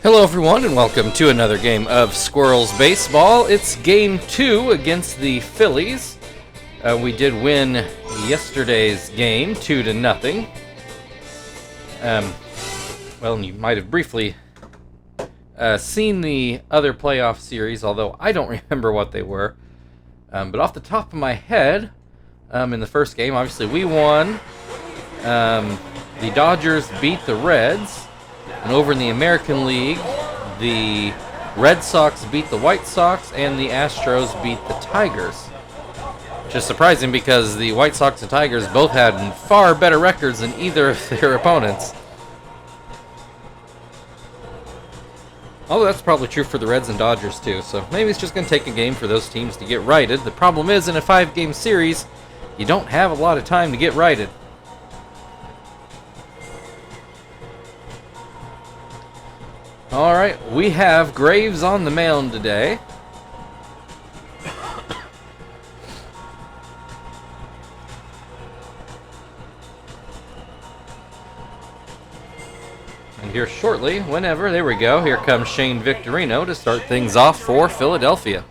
Hello everyone and welcome to another game of Squirrels Baseball. It's game 2 against the Phillies. We did win yesterday's game 2-0. Well, you might have briefly seen the other playoff series, although I don't remember what they were. But off the top of my head, in the first game, obviously we won. The Dodgers beat the Reds. And over in the American League, the Red Sox beat the White Sox and the Astros beat the Tigers. Which is surprising because the White Sox and Tigers both had far better records than either of their opponents. Although that's probably true for the Reds and Dodgers too, so maybe it's just going to take a game for those teams to get righted. The problem is, in a 5-game series, you don't have a lot of time to get righted. Alright, we have Graves on the mound today. And here shortly, whenever, there we go, here comes Shane Victorino to start things off for Philadelphia.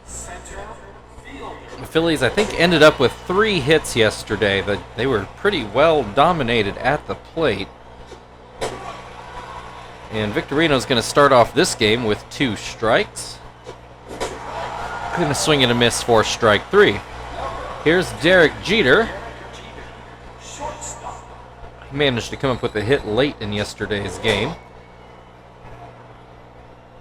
The Phillies, I think, ended up with 3 hits yesterday, but they were pretty well dominated at the plate. And Victorino's going to start off this game with 2 strikes. Going to swing and a miss for strike 3. Here's Derek Jeter. He managed to come up with a hit late in yesterday's game.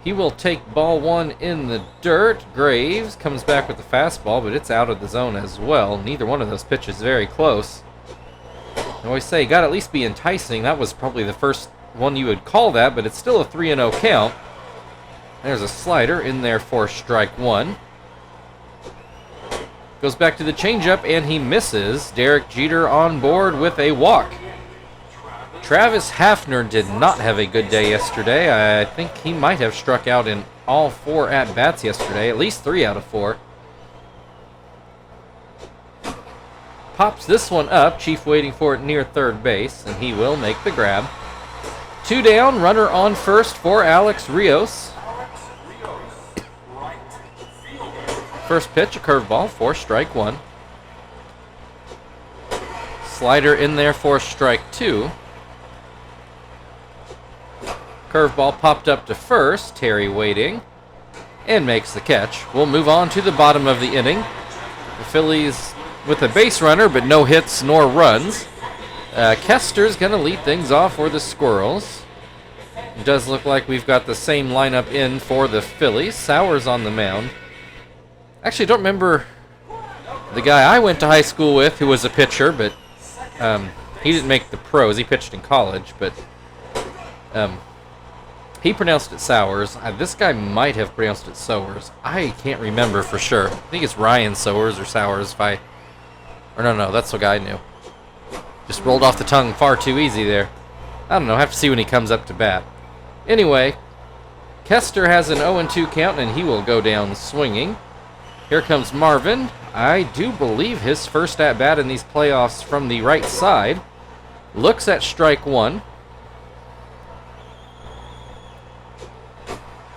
He will take ball 1 in the dirt. Graves comes back with the fastball, but it's out of the zone as well. Neither one of those pitches very close. I always say, got to at least be enticing. That was probably the first one you would call that, but it's still a 3-0 count. There's a slider in there for strike 1. Goes back to the changeup, and he misses. Derek Jeter on board with a walk. Travis Hafner did not have a good day yesterday. I think he might have struck out in all 4 at-bats yesterday, at least 3 out of 4. Pops this one up, Chief waiting for it near third base, and he will make the grab. 2 down, runner on first for Alex Rios. First pitch, a curveball for strike 1. Slider in there for strike 2. Curveball popped up to first, Terry waiting, and makes the catch. We'll move on to the bottom of the inning. The Phillies with a base runner, but no hits nor runs. Kester's going to lead things off for the Squirrels. It does look like we've got the same lineup in for the Phillies. Sauers on the mound. Actually, don't remember the guy I went to high school with who was a pitcher, but he didn't make the pros. He pitched in college, but he pronounced it Sauers. This guy might have pronounced it Sowers. I can't remember for sure. I think it's Ryan Sowers or Sauers. Or no, that's the guy I knew. Just rolled off the tongue far too easy there. I don't know, have to see when he comes up to bat. Anyway, Kester has an 0-2 count, and he will go down swinging. Here comes Marvin. I do believe his first at-bat in these playoffs from the right side. Looks at strike 1.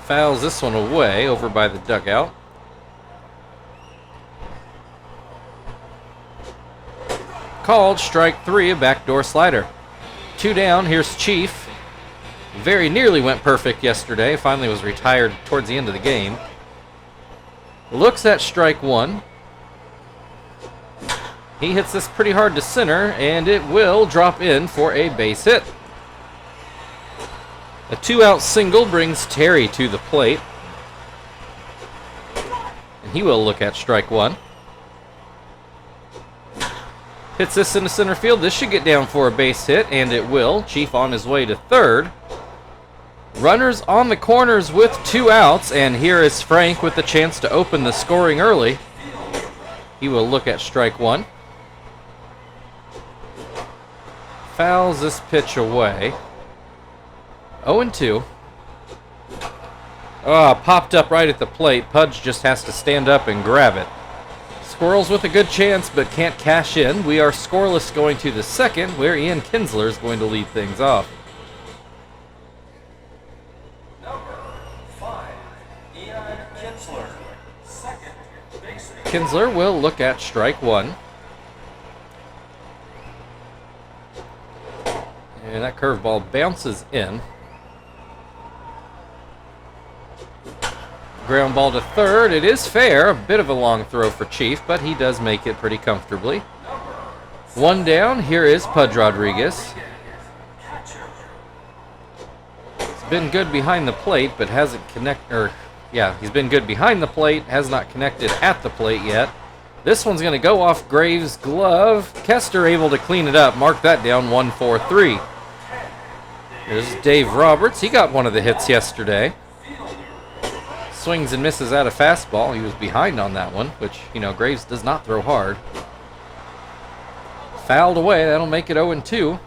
Fouls this one away over by the dugout. Called strike 3, a backdoor slider. 2 down, here's Chief. Very nearly went perfect yesterday. Finally was retired towards the end of the game. Looks at strike 1. He hits this pretty hard to center, and it will drop in for a base hit. A 2-out single brings Terry to the plate. And he will look at strike 1. Hits this into center field. This should get down for a base hit, and it will. Chief on his way to third. Runners on the corners with 2 outs, and here is Frank with the chance to open the scoring early. He will look at strike 1. Fouls this pitch away. 0-2. Popped up right at the plate. Pudge just has to stand up and grab it. Squirrels with a good chance, but can't cash in. We are scoreless going to the second, where Ian Kinsler is going to lead things off. Kinsler will look at strike one. And that curveball bounces in. Ground ball to third. It is fair. A bit of a long throw for Chief, but he does make it pretty comfortably. One down. Here is Pudge Rodriguez. He's been good behind the plate, but hasn't he's been good behind the plate, has not connected at the plate yet. This one's going to go off Graves' glove. Kester able to clean it up. Mark that down, 1-4-3. There's Dave Roberts. He got one of the hits yesterday. Swings and misses at a fastball. He was behind on that one, which, Graves does not throw hard. Fouled away. That'll make it 0-2.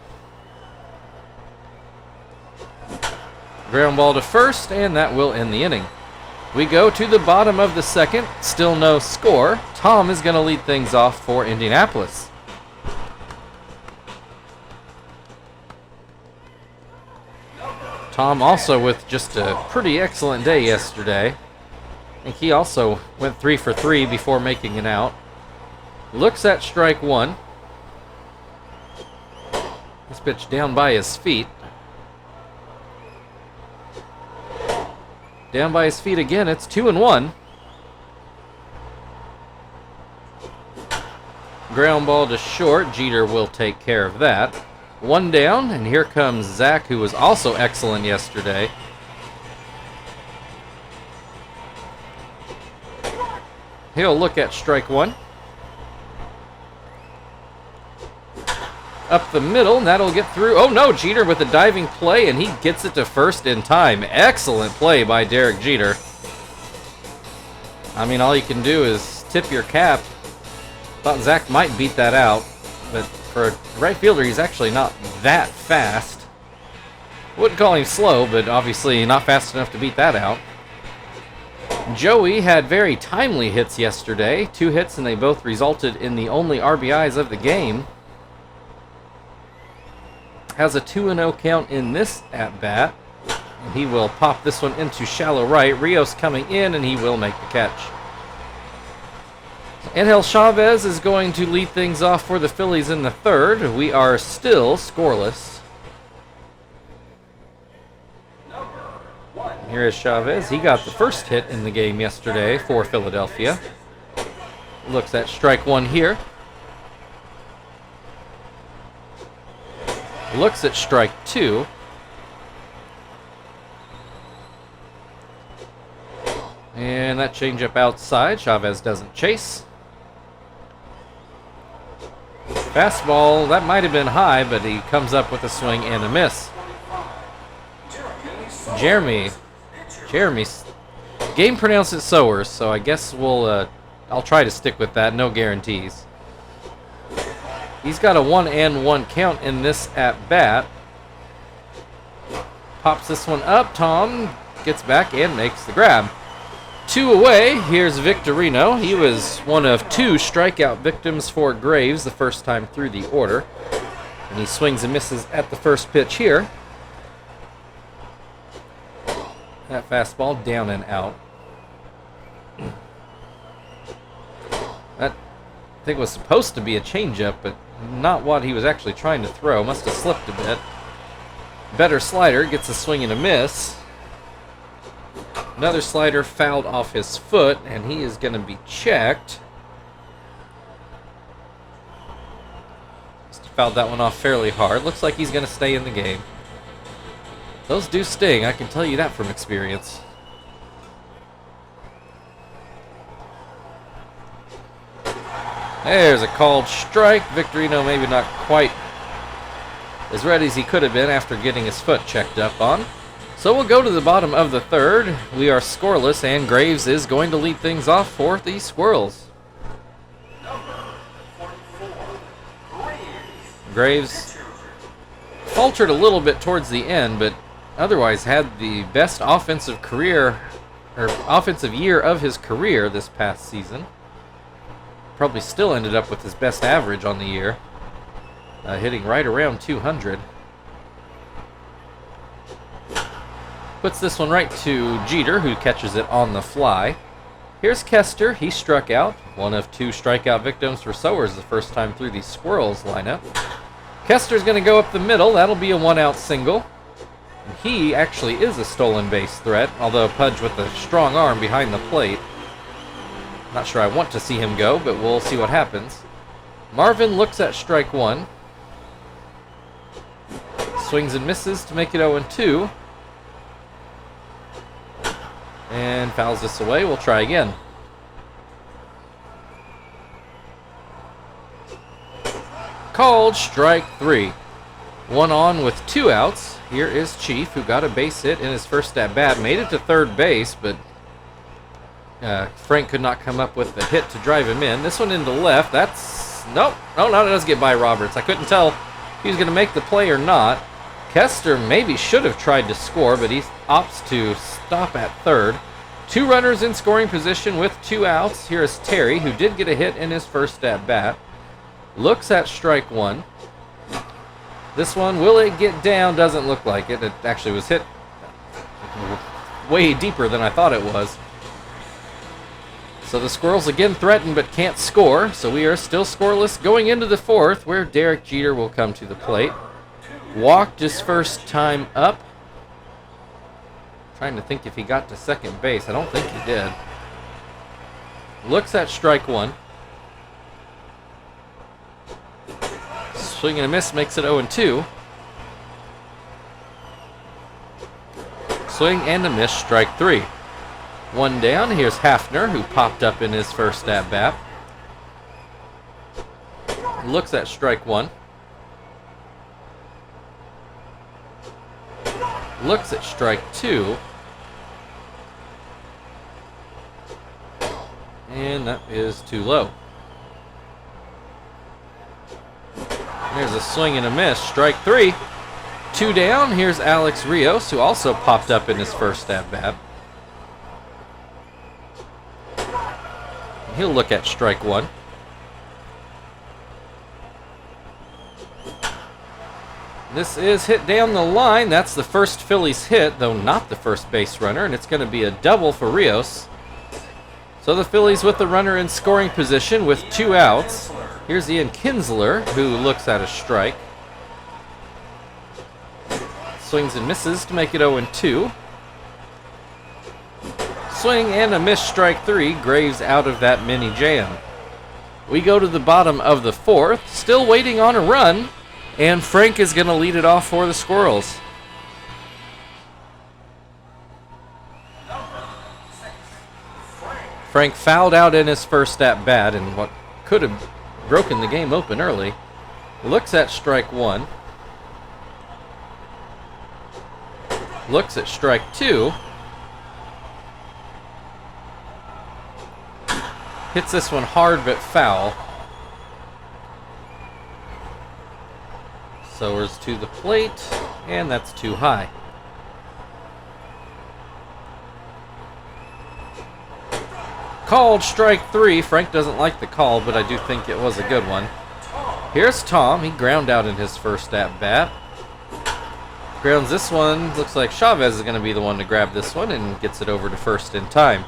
Ground ball to first, and that will end the inning. We go to the bottom of the second. Still no score. Tom is going to lead things off for Indianapolis. Tom also with just a pretty excellent day yesterday. I think he also went 3 for 3 before making it out. Looks at strike one. This pitch down by his feet. Down by his feet again. It's 2-1. Ground ball to short. Jeter will take care of that. One down, and here comes Zach, who was also excellent yesterday. He'll look at strike one. Up the middle, and that'll get through. Oh no, Jeter with a diving play, and he gets it to first in time. Excellent play by Derek Jeter. I mean, all you can do is tip your cap. Thought Zach might beat that out, but for a right fielder, he's actually not that fast. Wouldn't call him slow, but obviously not fast enough to beat that out. Joey had very timely hits yesterday. 2 hits, and they both resulted in the only RBIs of the game. Has a 2-0 count in this at-bat. He will pop this one into shallow right. Rios coming in, and he will make the catch. Angel Chavez is going to lead things off for the Phillies in the third. We are still scoreless. Here is Chavez. He got the first hit in the game yesterday for Philadelphia. Looks at strike one here. Looks at strike two. And that changeup outside. Chavez doesn't chase. Fastball, that might have been high, but he comes up with a swing and a miss. Jeremy. Game pronounced it Sowers, so I guess I'll try to stick with that. No guarantees. He's got a 1-1 count in this at-bat. Pops this one up. Tom gets back and makes the grab. 2 away. Here's Victorino. He was one of 2 strikeout victims for Graves the first time through the order. And he swings and misses at the first pitch here. That fastball down and out. That, I think, was supposed to be a changeup, but not what he was actually trying to throw. Must have slipped a bit. Better slider, gets a swing and a miss. Another slider fouled off his foot, and he is going to be checked. Must have fouled that one off fairly hard. Looks like he's going to stay in the game. Those do sting, I can tell you that from experience. There's a called strike. Victorino maybe not quite as ready as he could have been after getting his foot checked up on. So we'll go to the bottom of the third. We are scoreless, and Graves is going to lead things off for the Squirrels. Graves faltered a little bit towards the end, but otherwise had the best offensive year of his career this past season. Probably still ended up with his best average on the year, hitting right around 200. Puts this one right to Jeter, who catches it on the fly. Here's Kester. He struck out. One of 2 strikeout victims for Sowers the first time through the Squirrels lineup. Kester's going to go up the middle. That'll be a 1-out single. And he actually is a stolen base threat, although Pudge with a strong arm behind the plate. Not sure I want to see him go, but we'll see what happens. Marvin looks at strike 1. Swings and misses to make it 0-2. And fouls this away. We'll try again. Called strike 3. 1 on with 2 outs. Here is Chief, who got a base hit in his first at-bat. Made it to third base, but Frank could not come up with the hit to drive him in. This one into left. That's... Nope. No, it does get by Roberts. I couldn't tell if he was going to make the play or not. Kester maybe should have tried to score, but he opts to stop at third. 2 runners in scoring position with 2 outs. Here is Terry, who did get a hit in his first at-bat. Looks at strike 1. This one, will it get down? Doesn't look like it. It actually was hit way deeper than I thought it was. So the Squirrels again threaten but can't score. So we are still scoreless going into the 4th, where Derek Jeter will come to the plate. Walked his first time up. Trying to think if he got to second base. I don't think he did. Looks at strike 1. Swing and a miss makes it 0-2. Swing and a miss, strike 3. 1 down. Here's Hafner, who popped up in his first at-bat. Looks at strike 1. Looks at strike 2. And that is too low. There's a swing and a miss, strike 3. 2 down. Here's Alex Rios, who also popped up in his first at-bat. He'll look at strike 1. This is hit down the line. That's the first Phillies hit, though not the first base runner, and it's going to be a double for Rios. So the Phillies with the runner in scoring position with 2 outs. Here's Ian Kinsler, who looks at a strike. Swings and misses to make it 0-2. Swing and a miss, strike 3. Graves out of that mini jam. We go to the bottom of the 4th, still waiting on a run, and Frank is going to lead it off for the Squirrels. Frank fouled out in his first at-bat in what could have broken the game open early. Looks at strike 1. Looks at strike 2. Hits this one hard but foul. Sowers to the plate, and that's too high. Called strike 3. Frank doesn't like the call, but I do think it was a good one. Here's Tom. He ground out in his first at-bat. Grounds this one. Looks like Chavez is going to be the one to grab this one and gets it over to first in time.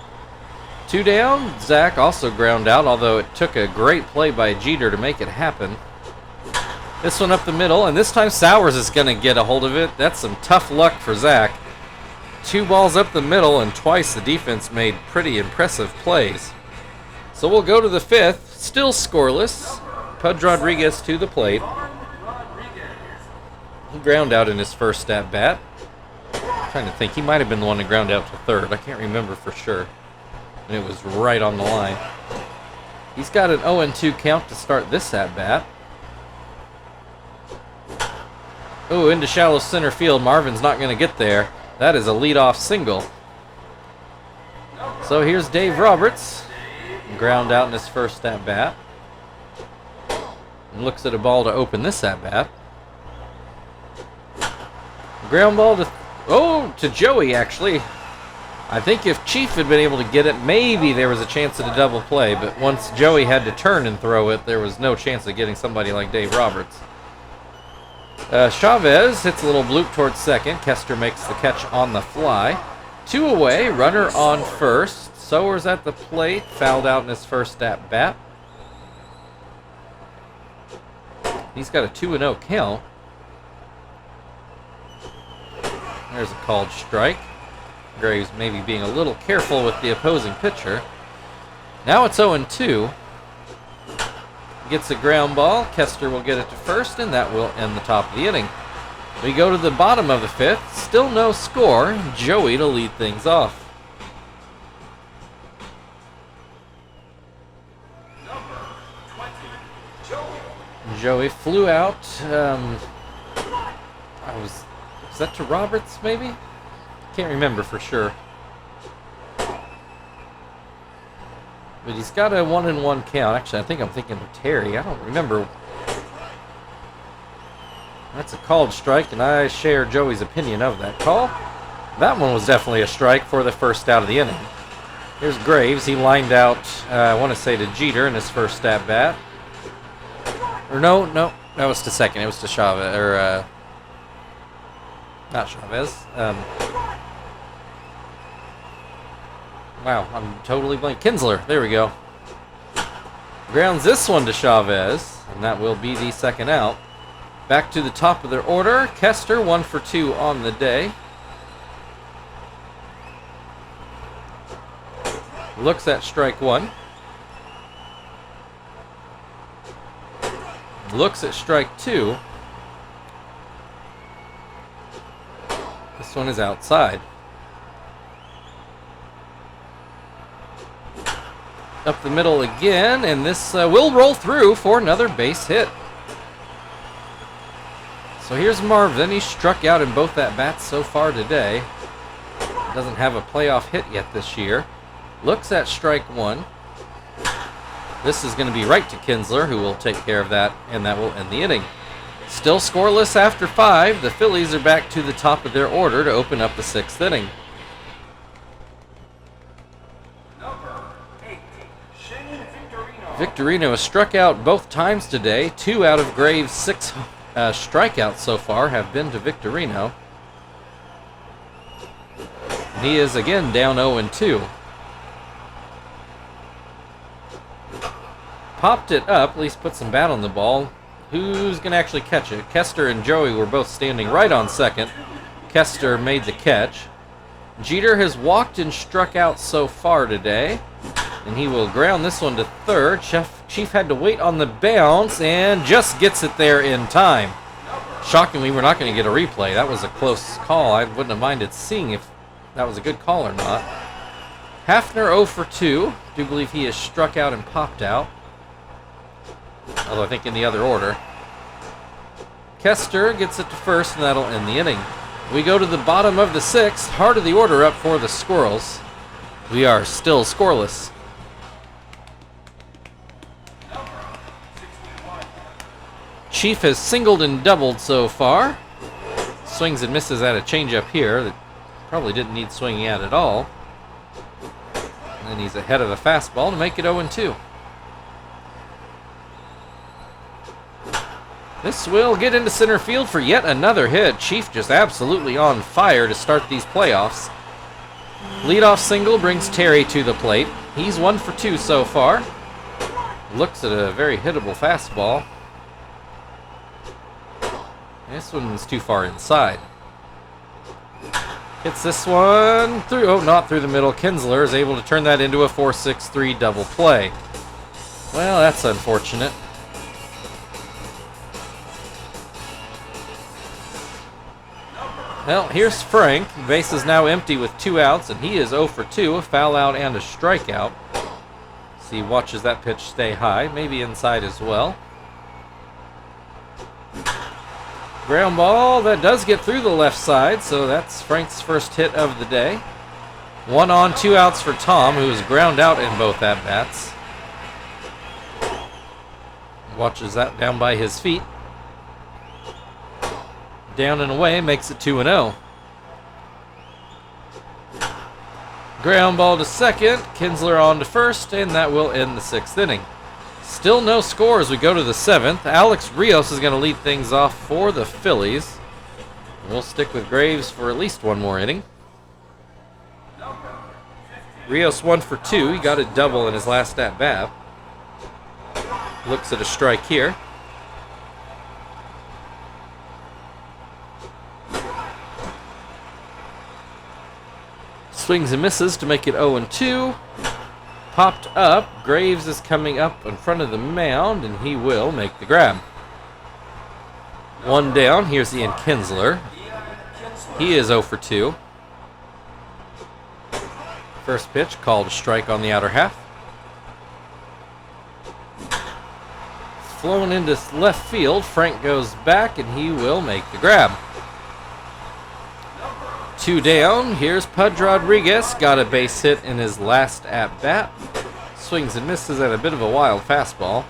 2 down. Zach also ground out, although it took a great play by Jeter to make it happen. This one up the middle, and this time Sowers is going to get a hold of it. That's some tough luck for Zach. 2 balls up the middle, and twice the defense made pretty impressive plays. So we'll go to the 5th, still scoreless. Pudge Rodriguez to the plate. He ground out in his first at-bat. Trying to think, he might have been the one to ground out to third. I can't remember for sure. And it was right on the line. He's got an 0-2 count to start this at-bat. Oh, into shallow center field. Marvin's not going to get there. That is a leadoff single. So here's Dave Roberts. Ground out in his first at-bat. And looks at a ball to open this at-bat. Ground ball to Joey, actually. I think if Chief had been able to get it, maybe there was a chance at a double play. But once Joey had to turn and throw it, there was no chance of getting somebody like Dave Roberts. Chavez hits a little bloop towards second. Kester makes the catch on the fly. 2 away, runner on first. Sowers at the plate, fouled out in his first at bat. He's got a 2-0 count. There's a called strike. Graves maybe being a little careful with the opposing pitcher. Now it's 0-2. Gets a ground ball. Kester will get it to first, and that will end the top of the inning. We go to the bottom of the fifth. Still no score. Joey to lead things off. Joey flew out. Was that to Roberts, maybe? Can't remember for sure. But he's got a 1-1 count. Actually, I think I'm thinking of Terry. I don't remember. That's a called strike, and I share Joey's opinion of that call. That one was definitely a strike for the first out of the inning. Here's Graves. He lined out, I want to say, to Jeter in his first at bat. Or no, that was to second. It was to Chavez, or not Chavez. Wow, I'm totally blank. Kinsler, there we go. Grounds this one to Chavez, and that will be the second out. Back to the top of their order. Kester, 1 for 2 on the day. Looks at strike one. Looks at strike two. This one is outside. Up the middle again, and this will roll through for another base hit. So here's Marvin. He's struck out in both at-bats so far today. Doesn't have a playoff hit yet this year. Looks at strike one. This is going to be right to Kinsler, who will take care of that, and that will end the inning. Still scoreless after 5. The Phillies are back to the top of their order to open up the 6th inning. Victorino has struck out both times today. 2 out of Graves' 6 strikeouts so far have been to Victorino. And he is again down 0-2. Popped it up, at least put some bat on the ball. Who's going to actually catch it? Kester and Joey were both standing right on second. Kester made the catch. Jeter has walked and struck out so far today, and he will ground this one to third. Chief had to wait on the bounce and just gets it there in time. Shockingly, we're not going to get a replay. That was a close call. I wouldn't have minded seeing if that was a good call or not. Hafner 0 for 2. Do believe he has struck out and popped out, although I think in the other order. Kester gets it to first, and that'll end the inning. We go to the bottom of the 6th, heart of the order up for the Squirrels. We are still scoreless. Chief has singled and doubled so far. Swings and misses at a changeup here that probably didn't need swinging at all. And then he's ahead of a fastball to make it 0-2. This will get into center field for yet another hit. Chief just absolutely on fire to start these playoffs. Leadoff single brings Terry to the plate. He's 1 for 2 so far. Looks at a very hittable fastball. This one's too far inside. Hits this one through, oh, not through the middle. Kinsler is able to turn that into a 4-6-3 double play. Well, that's unfortunate. Well, here's Frank. Base is now empty with 2 outs, and he is 0 for 2, a foul out and a strikeout. So he watches that pitch stay high, maybe inside as well. Ground ball that does get through the left side, so that's Frank's first hit of the day. 1 on, 2 outs for Tom, who is ground out in both at-bats. Watches that down by his feet. Down and away, makes it 2-0. Ground ball to second, Kinsler on to first, and that will end the 6th inning. Still no score as we go to the 7th. Alex Rios is going to lead things off for the Phillies. We'll stick with Graves for at least one more inning. Rios 1 for 2. He got a double in his last at-bat. Looks at a strike here. Swings and misses to make it 0-2. Popped up. Graves is coming up in front of the mound, and he will make the grab. One down. Here's Ian Kinsler. He is 0 for 2. First pitch called a strike on the outer half. Flown into left field. Frank goes back, and he will make the grab. 2 down. Here's Pudge Rodriguez. Got a base hit in his last at-bat. Swings and misses at a bit of a wild fastball.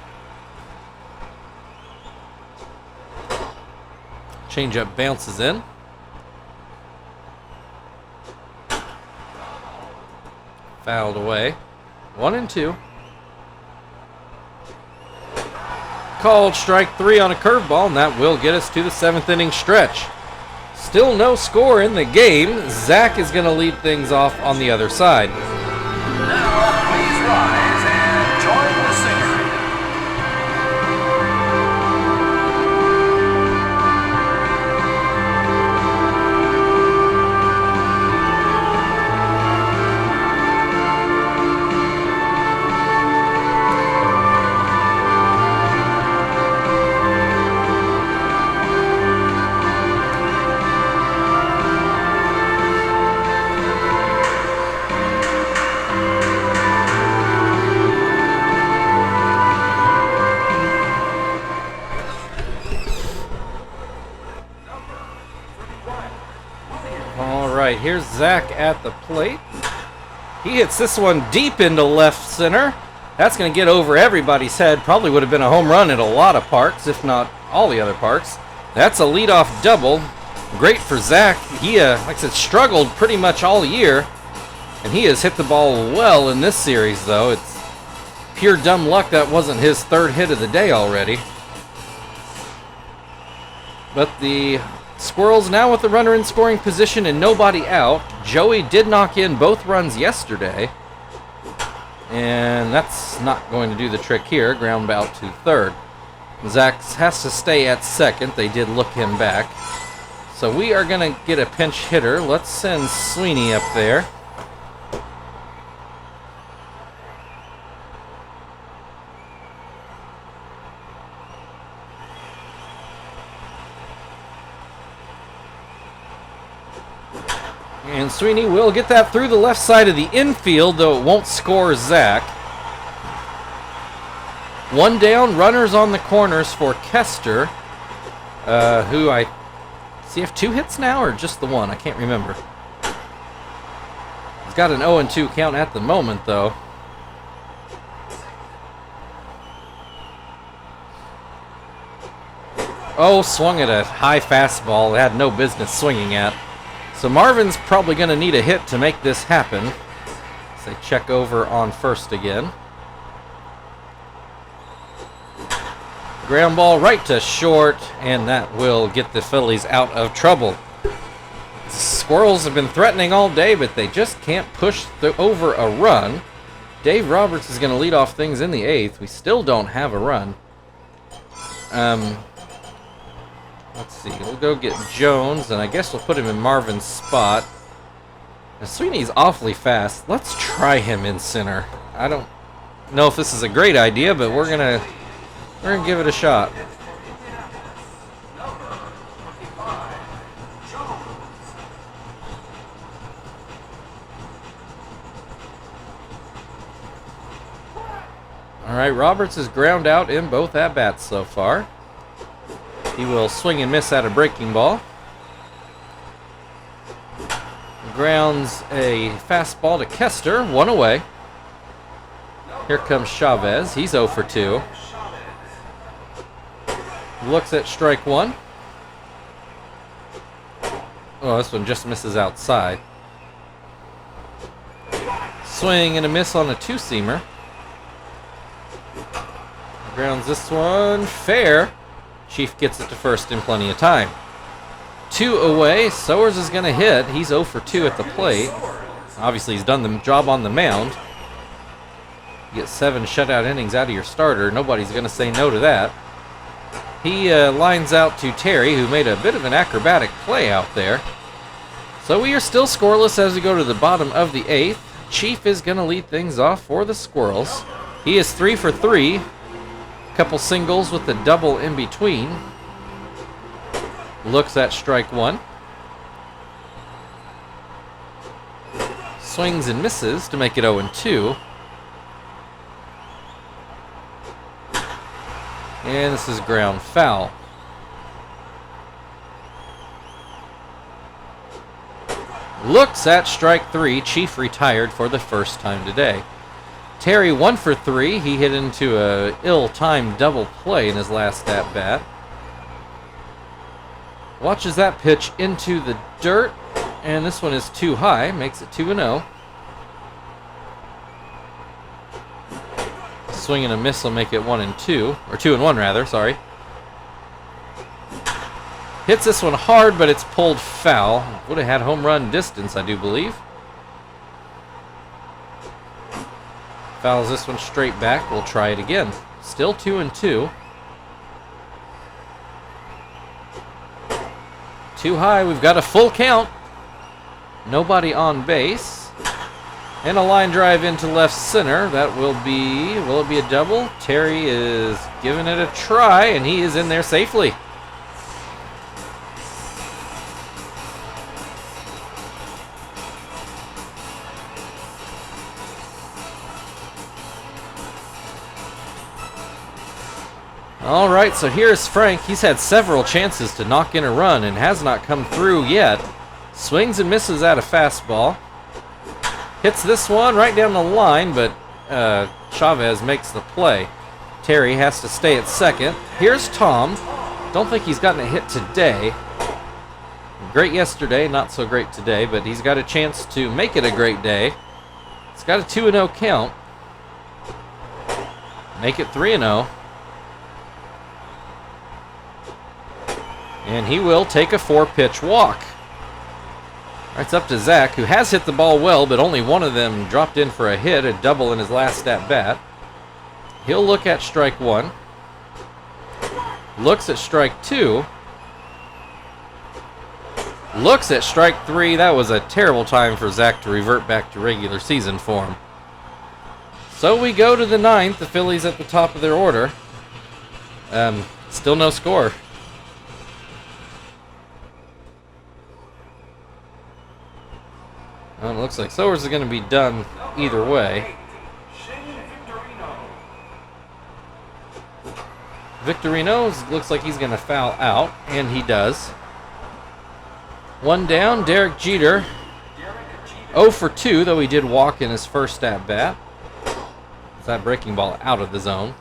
Changeup bounces in. Fouled away. 1-2. Called strike 3 on a curveball, and that will get us to the 7th inning stretch. Still no score in the game. Zach is going to lead things off on the other side. Now, please rise and join the singer. Here's Zach at the plate. He hits this one deep into left center. That's going to get over everybody's head. Probably would have been a home run at a lot of parks, if not all the other parks. That's a leadoff double. Great for Zach. He, like I said, struggled pretty much all year. And he has hit the ball well in this series, though. It's pure dumb luck that wasn't his 3rd hit of the day already. But the Squirrels now with the runner in scoring position and nobody out. Joey did knock in both runs yesterday. And that's not going to do the trick here. Ground out to 3rd. Zach has to stay at 2nd. They did look him back. So we are going to get a pinch hitter. Let's send Sweeney up there. And Sweeney will get that through the left side of the infield, though it won't score Zach. 1 down, runners on the corners for Kester, who does he have 2 hits now or just the 1? I can't remember. He's got an 0-2 count at the moment, though. Oh, swung at a high fastball. Had no business swinging at. So Marvin's probably going to need a hit to make this happen. As they check over on first again. Ground ball right to short, and that will get the Phillies out of trouble. The Squirrels have been threatening all day, but they just can't push over a run. Dave Roberts is going to lead off things in the 8th. We still don't have a run. Let's see, we'll go get Jones, and I guess we'll put him in Marvin's spot. Now, Sweeney's awfully fast. Let's try him in center. I don't know if this is a great idea, but we're gonna give it a shot. All right, Roberts is ground out in both at-bats so far. He will swing and miss at a breaking ball. Grounds a fastball to Kester, 1 away. Here comes Chavez. He's 0 for 2. Looks at strike 1. Oh, this one just misses outside. Swing and a miss on a 2-seamer. Grounds this one fair. Chief gets it to first in plenty of time. 2 away. Sowers is going to hit. He's 0 for 2 at the plate. Obviously, he's done the job on the mound. You get 7 shutout innings out of your starter. Nobody's going to say no to that. He lines out to Terry, who made a bit of an acrobatic play out there. So we are still scoreless as we go to the bottom of the 8th. Chief is going to lead things off for the Squirrels. He is 3 for 3. Couple singles with the double in between. Looks at strike 1. Swings and misses to make it 0-2. And this is ground foul. Looks at strike 3. Chief retired for the first time today. Terry 1 for 3. He hit into a ill-timed double play in his last at-bat. Watches that pitch into the dirt, and this one is too high. Makes it 2-0. Swing and a miss will make it 1-2, or 2-1 rather. Sorry. Hits this one hard, but it's pulled foul. Would have had home run distance, I do believe. Fouls this one straight back. We'll try it again. Still 2-2. Too high. We've got a full count. Nobody on base. And a line drive into left center. That will it be a double? Terry is giving it a try, and he is in there safely. All right, so here's Frank. He's had several chances to knock in a run and has not come through yet. Swings and misses at a fastball. Hits this one right down the line, but Chavez makes the play. Terry has to stay at second. Here's Tom. Don't think he's gotten a hit today. Great yesterday, not so great today, but he's got a chance to make it a great day. It's got a 2-0 count. Make it 3-0. And he will take a 4-pitch walk. It's up to Zach, who has hit the ball well, but only one of them dropped in for a hit, a double in his last at-bat. He'll look at strike 1. Looks at strike 2. Looks at strike 3. That was a terrible time for Zach to revert back to regular season form. So we go to the 9th. The Phillies at the top of their order. Still no score. Well, it looks like Sowers is going to be done either way. Victorino looks like he's going to foul out, and he does. One down, Derek Jeter. 0 for 2, though he did walk in his first at-bat. That breaking ball out of the zone.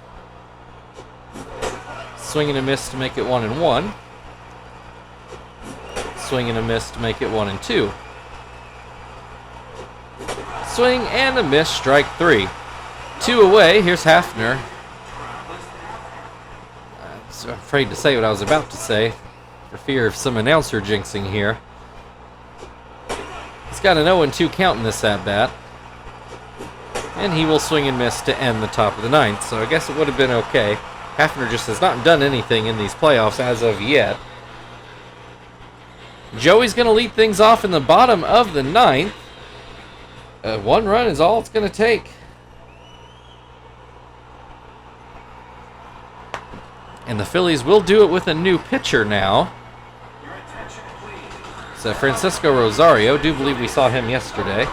Swing and a miss to make it 1-1. Swing and a miss to make it 1-2. Swing and a miss, strike 3. 2 away. Here's Hafner. I'm afraid to say what I was about to say for fear of some announcer jinxing here. He's got an 0-2 count in this at-bat. And he will swing and miss to end the top of the 9th. So I guess it would have been okay. Hafner just has not done anything in these playoffs as of yet. Joey's going to lead things off in the bottom of the 9th. 1 run is all it's going to take. And the Phillies will do it with a new pitcher now. So Francisco Rosario. Do believe we saw him yesterday.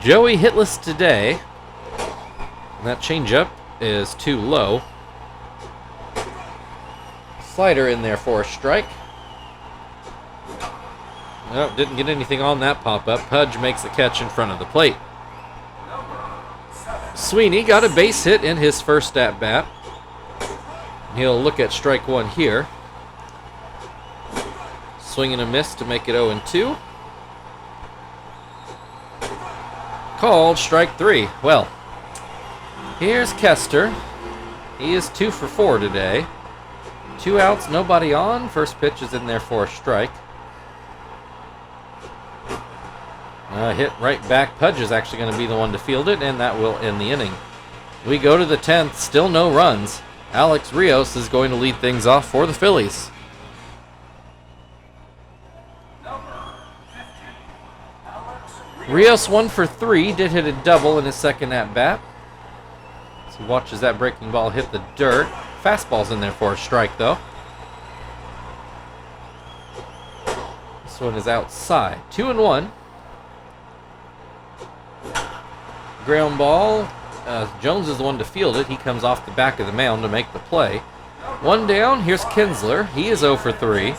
Joey hitless today. And that changeup is too low. Slider in there for a strike. Nope, didn't get anything on that pop-up. Pudge makes the catch in front of the plate. Sweeney got a base hit in his first at-bat. He'll look at strike 1 here. Swing and a miss to make it 0-2. Called strike 3. Well, Here's Kester. He is 2 for 4 today. 2 outs, nobody on. First pitch is in there for a strike. Hit right back. Pudge is actually going to be the one to field it, and that will end the inning. We go to the 10th, still no runs. Alex Rios is going to lead things off for the Phillies. Rios 1 for 3, did hit a double in his second at-bat. So he watches that breaking ball hit the dirt. Fastball's in there for a strike, though. This one is outside. 2-1. Ground ball. Jones is the one to field it. He comes off the back of the mound to make the play. 1 down. Here's Kinsler. He is 0 for 3.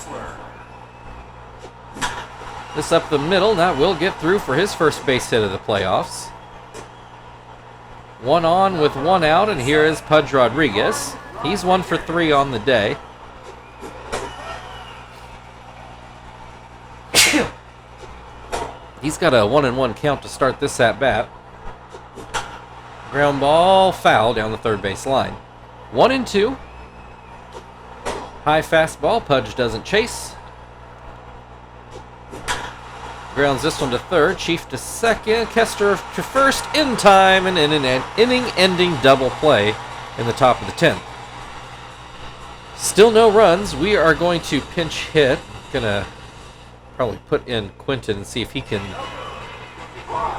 This up the middle. That will get through for his first base hit of the playoffs. 1 on with 1 out, and here is Pudge Rodriguez. He's 1 for 3 on the day. He's got a 1-1 count to start this at-bat. Ground ball, foul down the third base line. 1-2. High fastball, Pudge doesn't chase. Grounds this one to third, Chief to second, Kester to first in time, and in an inning-ending double play in the top of the 10th. Still no runs. We are going to pinch hit. Gonna probably put in Quinton and see if he can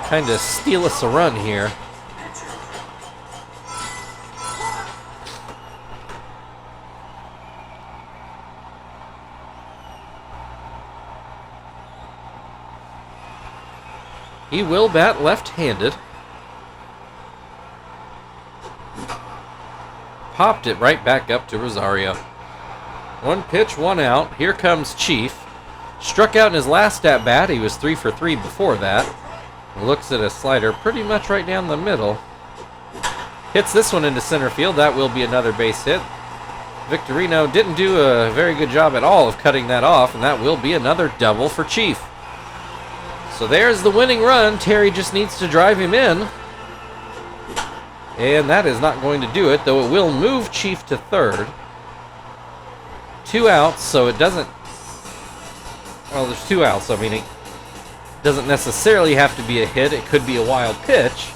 kind of steal us a run here. He will bat left-handed. Popped it right back up to Rosario. 1 pitch, 1 out. Here comes Chief. Struck out in his last at-bat. He was 3 for 3 before that. Looks at a slider pretty much right down the middle. Hits this one into center field. That will be another base hit. Victorino didn't do a very good job at all of cutting that off, and that will be another double for Chief. So there's the winning run. Terry just needs to drive him in. And that is not going to do it, though it will move Chief to third. 2 outs, so it doesn't... Well, there's 2 outs, so I mean, it doesn't necessarily have to be a hit. It could be a wild pitch.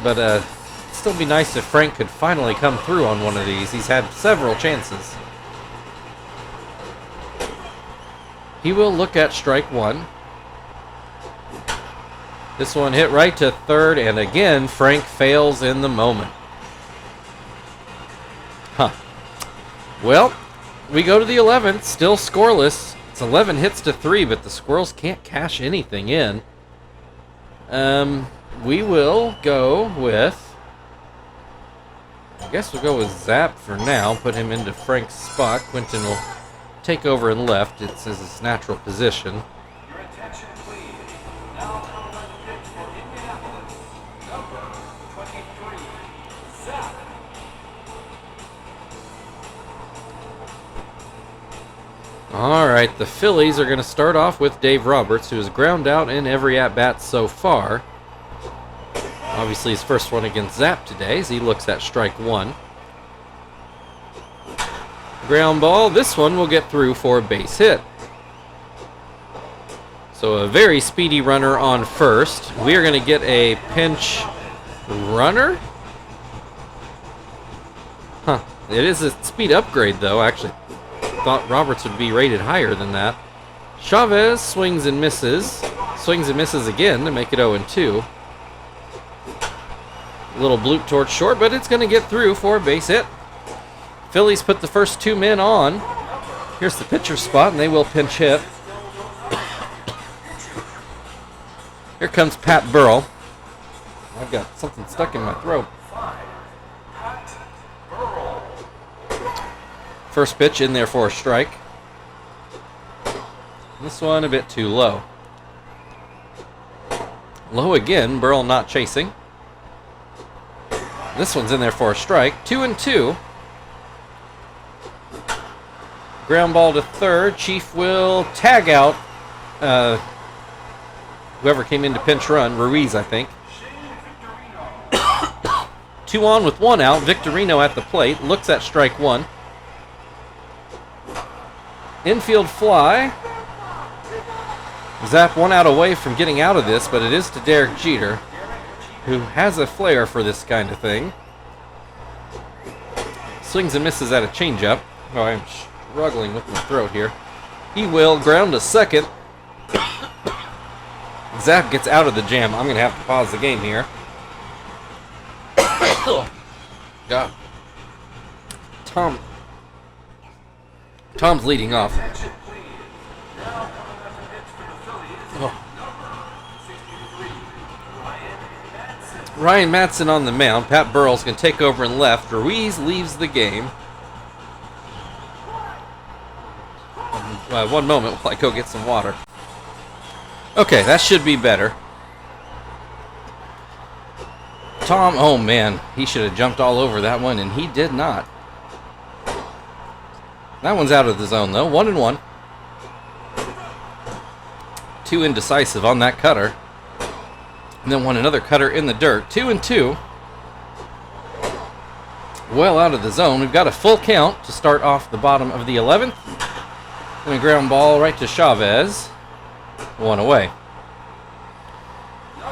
But it'd still be nice if Frank could finally come through on one of these. He's had several chances. He will look at strike 1. This one hit right to third, and again, Frank fails in the moment. Well, we go to the 11th, still scoreless. It's 11 hits to 3, but the Squirrels can't cash anything in. We will go with... I guess we'll go with Zapp for now, put him into Frank's spot. Quinton will take over in left. It's his natural position. Your attention, please. Now on the pitch for Indianapolis, number 23, Zapp. All right, the Phillies are going to start off with Dave Roberts, who has ground out in every at-bat so far. Obviously, his first one against Zapp today as he looks at strike 1. Ground ball. This one will get through for a base hit. So a very speedy runner on first. We are going to get a pinch runner. It is a speed upgrade, though. Actually, thought Roberts would be rated higher than that. Chavez swings and misses. Swings and misses again to make it 0-2. A little bloop towards short, but it's going to get through for a base hit. Phillies put the first 2 men on. Here's the pitcher's spot, and they will pinch hit. Here comes Pat Burrell. I've got something stuck in my throat. First pitch in there for a strike. This one a bit too low. Low again, Burrell not chasing. This one's in there for a strike. 2-2. Ground ball to third. Chief will tag out whoever came in to pinch run. Ruiz, I think. 2 on with 1 out. Victorino at the plate. Looks at strike 1. Infield fly. Zap 1 out away from getting out of this, but it is to Derek Jeter, who has a flair for this kind of thing. Swings and misses at a changeup. Oh, I'm struggling with my throat here. He will ground to second. Zap gets out of the jam. I'm going to have to pause the game here. God. Tom's leading off. Oh. Ryan Madsen on the mound. Pat Burrell's going to take over in left. Ruiz leaves the game. One moment while I go get some water. Okay, that should be better. Tom, oh man, he should have jumped all over that one, and he did not. That one's out of the zone, though. 1-1. 2 indecisive on that cutter. And then another cutter in the dirt. 2-2. Well out of the zone. We've got a full count to start off the bottom of the 11th. And a ground ball right to Chavez. 1 away.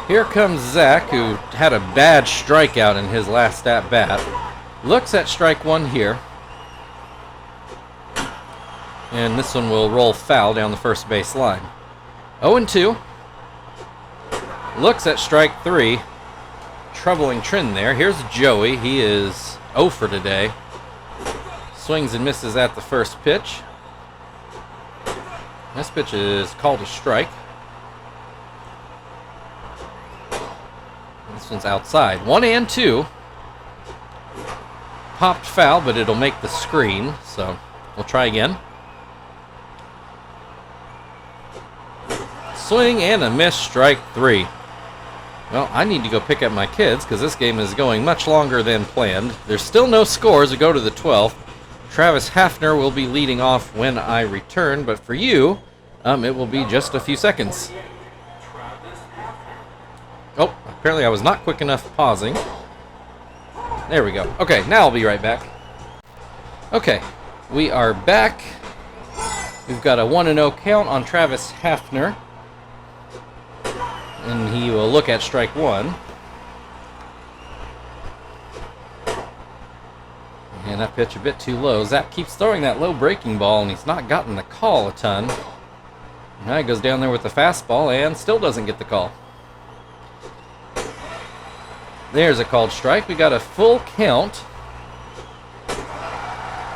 Here comes Zach, who had a bad strikeout in his last at-bat. Looks at strike 1 here. And this one will roll foul down the first base line. 0-2. Looks at strike 3. Troubling trend there. Here's Joey. He is 0 for today. Swings and misses at the first pitch. This pitch is called a strike. This one's outside. 1-2. Popped foul, but it'll make the screen. So we'll try again. Swing and a miss, strike 3. Well, I need to go pick up my kids because this game is going much longer than planned. There's still no scores. We go to the 12th. Travis Hafner will be leading off when I return, but for you, it will be just a few seconds. Oh, apparently I was not quick enough pausing. There we go. Okay, now I'll be right back. Okay, we are back. We've got a 1-0 count on Travis Hafner. And he will look at strike 1. And that pitch a bit too low. Zap keeps throwing that low breaking ball, and he's not gotten the call a ton. Now he goes down there with the fastball and still doesn't get the call. There's a called strike. We got a full count.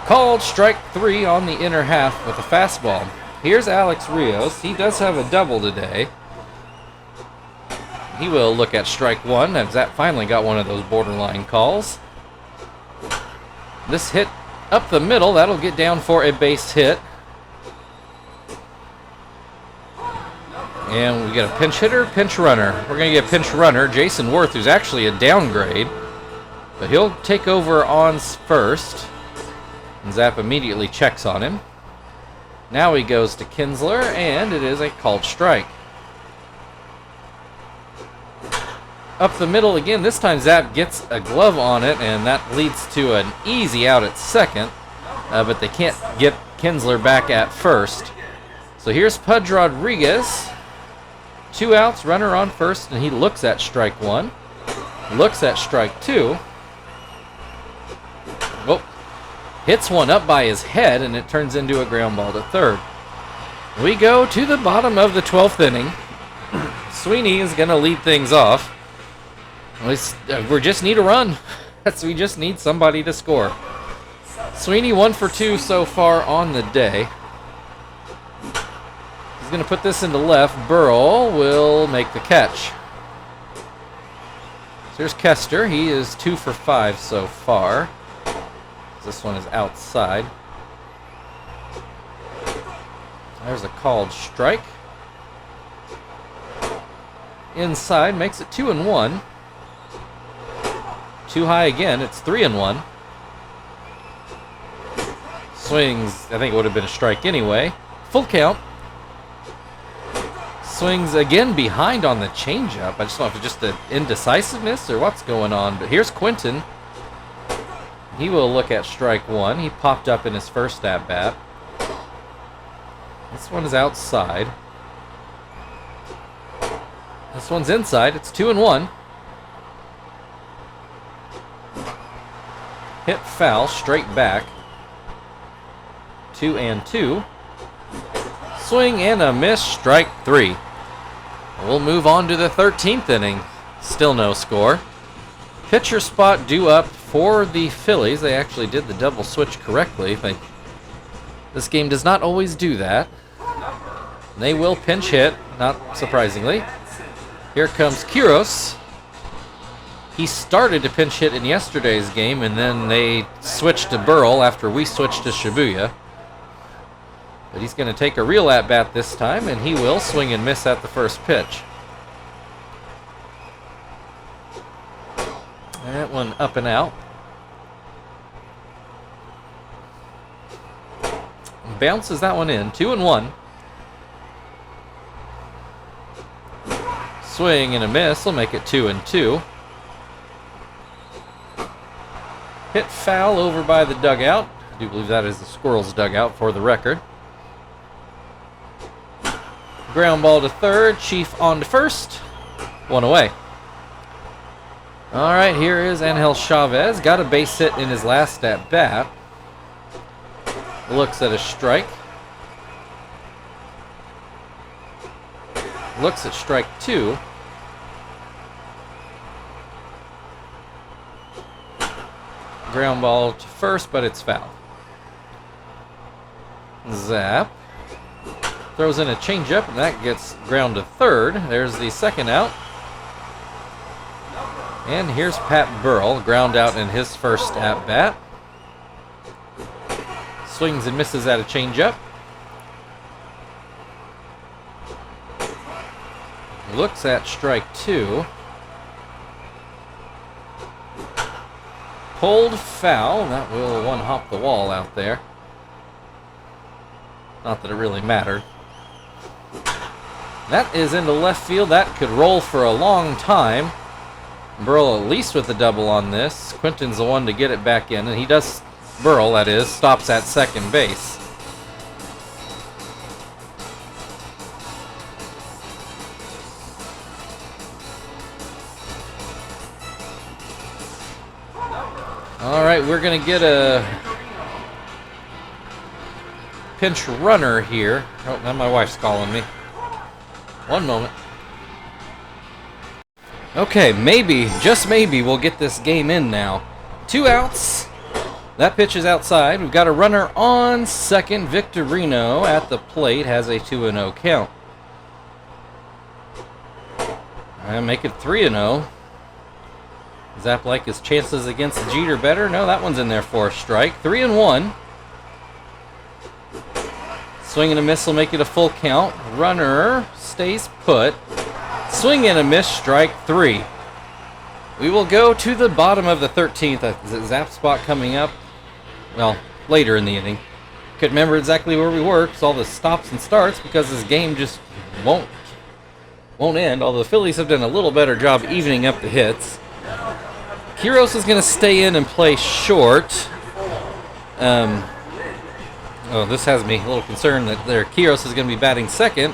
Called strike 3 on the inner half with a fastball. Here's Alex Rios. He does have a double today. He will look at strike 1 as Zap finally got one of those borderline calls. This hit up the middle. That'll get down for a base hit. And we get a pinch hitter, pinch runner. We're going to get pinch runner, Jason Worth, who's actually a downgrade. But he'll take over on first. And Zap immediately checks on him. Now he goes to Kinsler, and it is a called strike. Up the middle again. This time Zap gets a glove on it, and that leads to an easy out at second. But they can't get Kinsler back at first. So here's Pudge Rodriguez. 2 outs, runner on first, and he looks at strike 1. Looks at strike 2. Oh, hits one up by his head, and it turns into a ground ball to third. We go to the bottom of the 12th inning. Sweeney is going to lead things off. We just need a run. We just need somebody to score. Sweeney 1 for 2 so far on the day. He's going to put this into left. Burrell will make the catch. So here's Kester. He is 2 for 5 so far. This one is outside. There's a called strike. Inside makes it 2-1. Too high again. It's 3-1. Swings. I think it would have been a strike anyway. Full count. Swings again behind on the changeup. I just don't know if it's just the indecisiveness or what's going on. But here's Quentin. He will look at strike one. He popped up in his first at-bat. This one is outside. This one's inside. It's 2-1. Hit foul, straight back. 2-2. Swing and a miss, strike three. We'll move on to the 13th inning. Still no score. Pitcher spot due up for the Phillies. They actually did the double switch correctly. This game does not always do that. They will pinch hit, not surprisingly. Here comes Quiros. He started to pinch hit in yesterday's game, and then they switched to Burrell after we switched to Shibuya. But he's going to take a real at-bat this time, and he will swing and miss at the first pitch. That one up and out. Bounces that one in. 2-1. Swing and a miss will make it 2-2. Hit foul over by the dugout. I do believe that is the Squirrels dugout for the record. Ground ball to third. Chief on to first. One away. All right, here is Angel Chavez. Got a base hit in his last at bat. Looks at a strike. Looks at strike two. Ground ball to first, but it's foul. Zap. Throws in a changeup, and that gets ground to third. There's the second out. And here's Pat Burrell, ground out in his first at-bat. Swings and misses at a changeup. Looks at strike two. Pulled foul. That will one-hop the wall out there. Not that it really mattered. That is into left field. That could roll for a long time. Burrell at least with the double on this. Quentin's the one to get it back in, and he does. Burrell, that is, stops at second base. All right, we're going to get a pinch runner here. Oh, now my wife's calling me. One moment. Okay, maybe, just maybe, we'll get this game in now. 2 outs. That pitch is outside. We've got a runner on second. Victorino at the plate has a 2-0 count. And make it 3-0. Does that like his chances against Jeter better? No, that one's in there for a strike. 3-1. Swing and a miss will make it a full count. Runner stays put. Swing and a miss, strike three. We will go to the bottom of the 13th. Zap spot coming up. Well, later in the inning. Couldn't remember exactly where we were because all the stops and starts because this game just won't end. Although the Phillies have done a little better job evening up the hits. Quiros is going to stay in and play short. This has me a little concerned that Quiros is going to be batting second.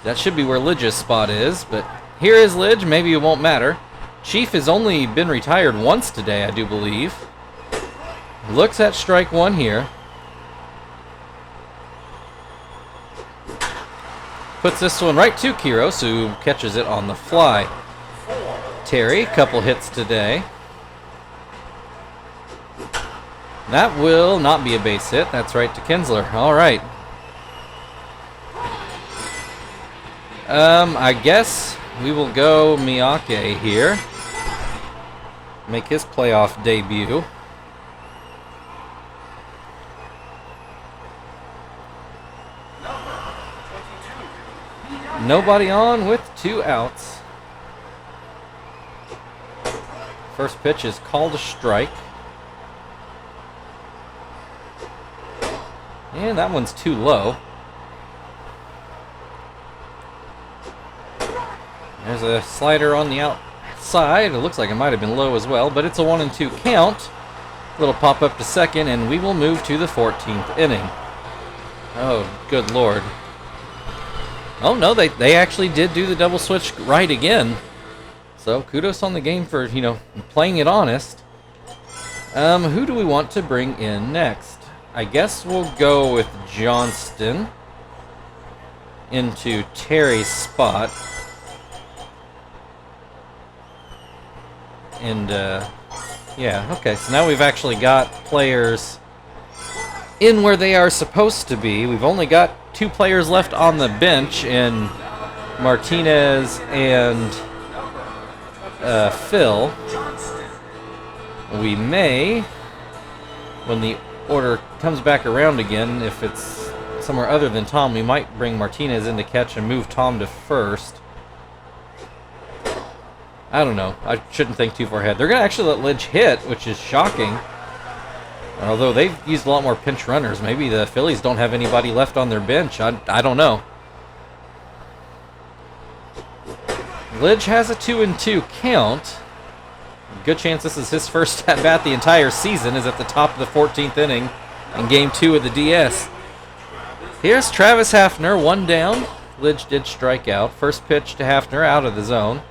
That should be where Lidge's spot is, but here is Lidge. Maybe it won't matter. Chief has only been retired once today, I do believe. Looks at strike one here. Puts this one right to Quiros, who catches it on the fly. Terry, couple hits today. That will not be a base hit. That's right to Kinsler. All right. I guess we will go Miyake here. Make his playoff debut. Nobody on with 2 outs. First pitch is called a strike. And that one's too low. There's a slider on the outside. It looks like it might have been low as well, but it's a 1-2 count. Little pop up to second, and we will move to the 14th inning. Oh, good Lord. Oh, no, they actually did do the double switch right again. So, kudos on the game for, you know, playing it honest. Who do we want to bring in next? I guess we'll go with Johnston into Terry's spot. And, yeah, okay, so now we've actually got players in where they are supposed to be. We've only got 2 players left on the bench in Martinez and Phil. We may, when the order comes back around again, if it's somewhere other than Tom, we might bring Martinez in to catch and move Tom to first. I don't know. I shouldn't think too far ahead. They're going to actually let Lidge hit, which is shocking. Although they've used a lot more pinch runners. Maybe the Phillies don't have anybody left on their bench. I don't know. Lidge has a 2-2 count. Good chance this is his first at-bat the entire season, is at the top of the 14th inning in Game 2 of the DS. Here's Travis Hafner, 1 down. Lidge did strike out. First pitch to Hafner, out of the zone.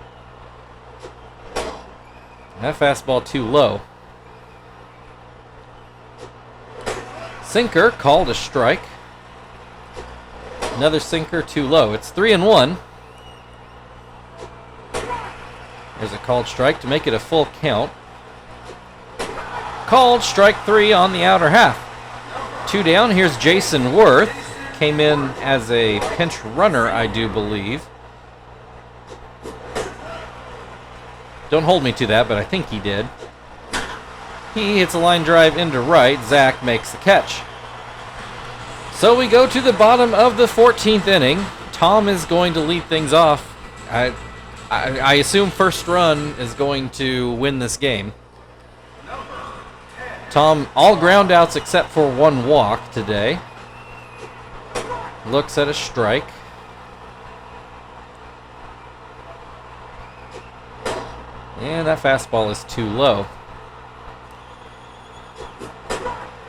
That fastball too low. Sinker, called a strike. Another sinker too low. It's 3-1. There's a called strike to make it a full count. Called strike 3 on the outer half. 2 down. Here's Jason Worth. Came in as a pinch runner, I do believe. Don't hold me to that, but I think he did. He hits a line drive into right. Zach makes the catch. So we go to the bottom of the 14th inning. Tom is going to lead things off. I assume first run is going to win this game. Tom, all ground outs except for 1 walk today. Looks at a strike. And that fastball is too low.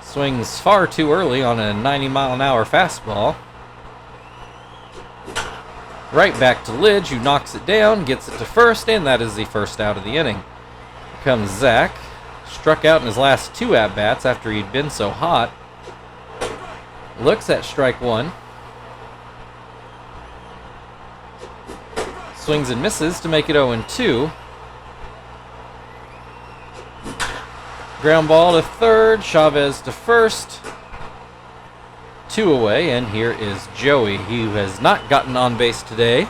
Swings far too early on a 90-mile-an-hour fastball. Right back to Lidge, who knocks it down, gets it to first, and that is the first out of the inning. Here comes Zach. Struck out in his last 2 at-bats after he'd been so hot. Looks at strike 1. Swings and misses to make it 0-2. Ground ball to third, Chavez to first. 2 away, and here is Joey, who has not gotten on base today.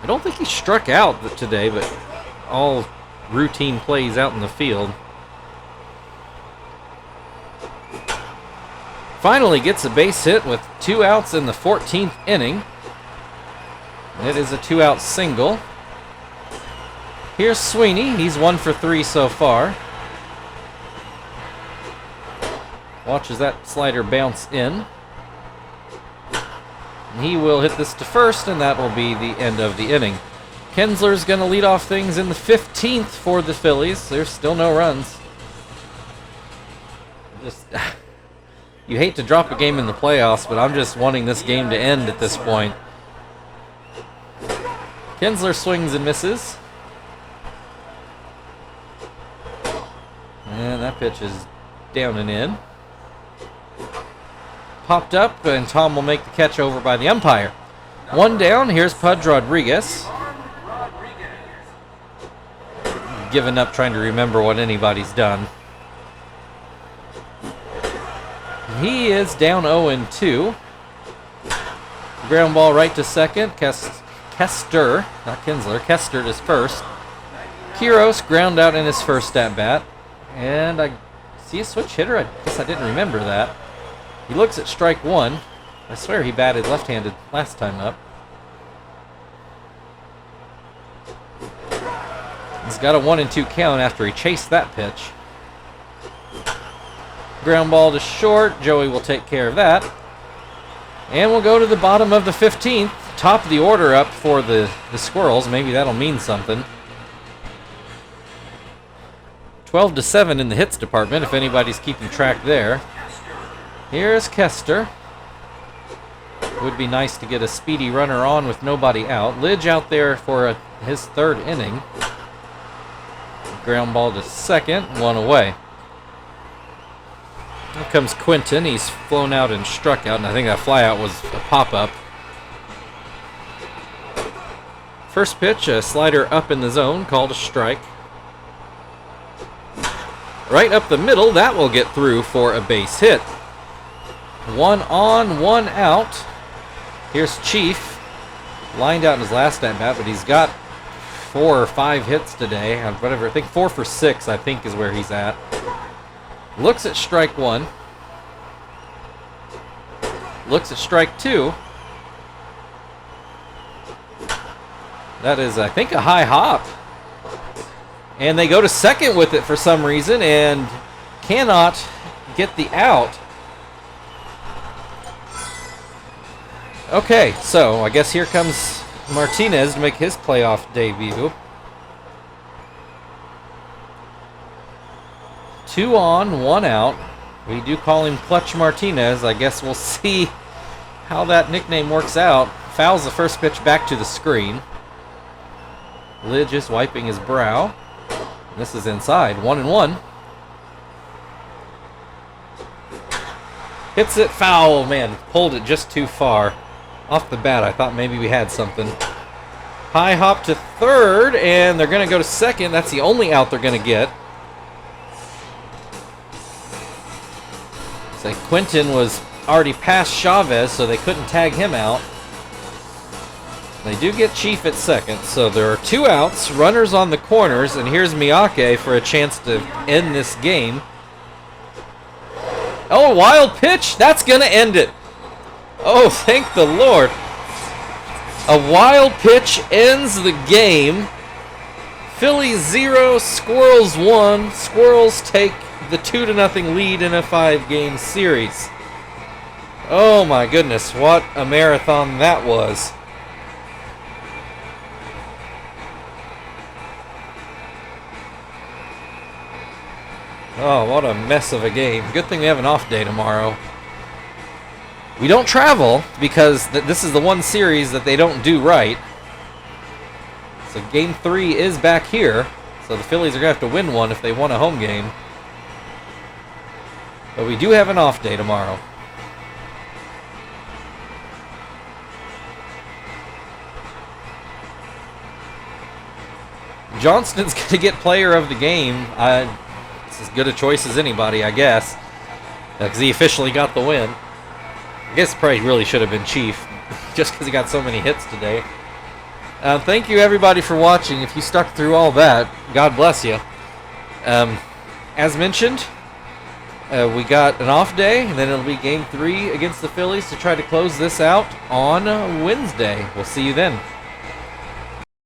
I don't think he struck out today, but all routine plays out in the field. Finally gets a base hit with 2 outs in the 14th inning. It is a 2-out single. Here's Sweeney. He's 1 for 3 so far. Watches that slider bounce in. He will hit this to first, and that will be the end of the inning. Kinsler's going to lead off things in the 15th for the Phillies. There's still no runs. Just, you hate to drop a game in the playoffs, but I'm just wanting this game to end at this point. Kinsler swings and misses. And that pitch is down and in. Popped up, and Tom will make the catch over by the umpire. 1 down, here's Pudge Rodriguez. Giving up trying to remember what anybody's done. He is down 0-2. Ground ball right to second. Kester, not Kinsler, Kester is first. Quiros ground out in his first at-bat. And I see a switch hitter? I guess I didn't remember that. He looks at strike 1. I swear he batted left-handed last time up. He's got a 1-2 count after he chased that pitch. Ground ball to short. Joey will take care of that. And we'll go to the bottom of the 15th. top of the order up for the Squirrels. Maybe that'll mean something. 12-7 in the hits department, if anybody's keeping track there. Here's Kester. Would be nice to get a speedy runner on with nobody out. Lidge out there for his third inning. Ground ball to second, one away. Here comes Quinton. He's flown out and struck out, and I think that flyout was a pop-up. First pitch, a slider up in the zone, called a strike. Right up the middle, that will get through for a base hit. 1 on, 1 out. Here's Chief, lined out in his last at-bat, but he's got 4 or 5 hits today. Whatever, I think 4 for 6, I think, is where he's at. Looks at strike 1. Looks at strike 2. That is, I think, a high hop. And they go to second with it for some reason and cannot get the out. Okay, so I guess here comes Martinez to make his playoff debut. 2 on, 1 out. We do call him Clutch Martinez. I guess we'll see how that nickname works out. Fouls the first pitch back to the screen. Lidge is wiping his brow. This is inside. 1-1. Hits it foul. Man, pulled it just too far. Off the bat, I thought maybe we had something. High hop to third, and they're going to go to second. That's the only out they're going to get. So Quinton was already past Chavez, so they couldn't tag him out. They do get Chief at second, so there are 2 outs, runners on the corners, and here's Miyake for a chance to end this game. Oh, wild pitch! That's going to end it. Oh, thank the Lord. A wild pitch ends the game. Phillies 0, Squirrels 1. Squirrels take the 2-0 lead in a 5-game series. Oh my goodness, what a marathon that was. Oh, what a mess of a game. Good thing we have an off day tomorrow. We don't travel because this is the one series that they don't do right. So game 3 is back here. So the Phillies are going to have to win one if they want a home game. But we do have an off day tomorrow. Johnston's going to get player of the game. It's as good a choice as anybody, I guess. Because he officially got the win. I guess probably really should have been Chief, just because he got so many hits today. Thank you, everybody, for watching. If you stuck through all that, God bless you. As mentioned, we got an off day, and then it'll be Game 3 against the Phillies to try to close this out on Wednesday. We'll see you then.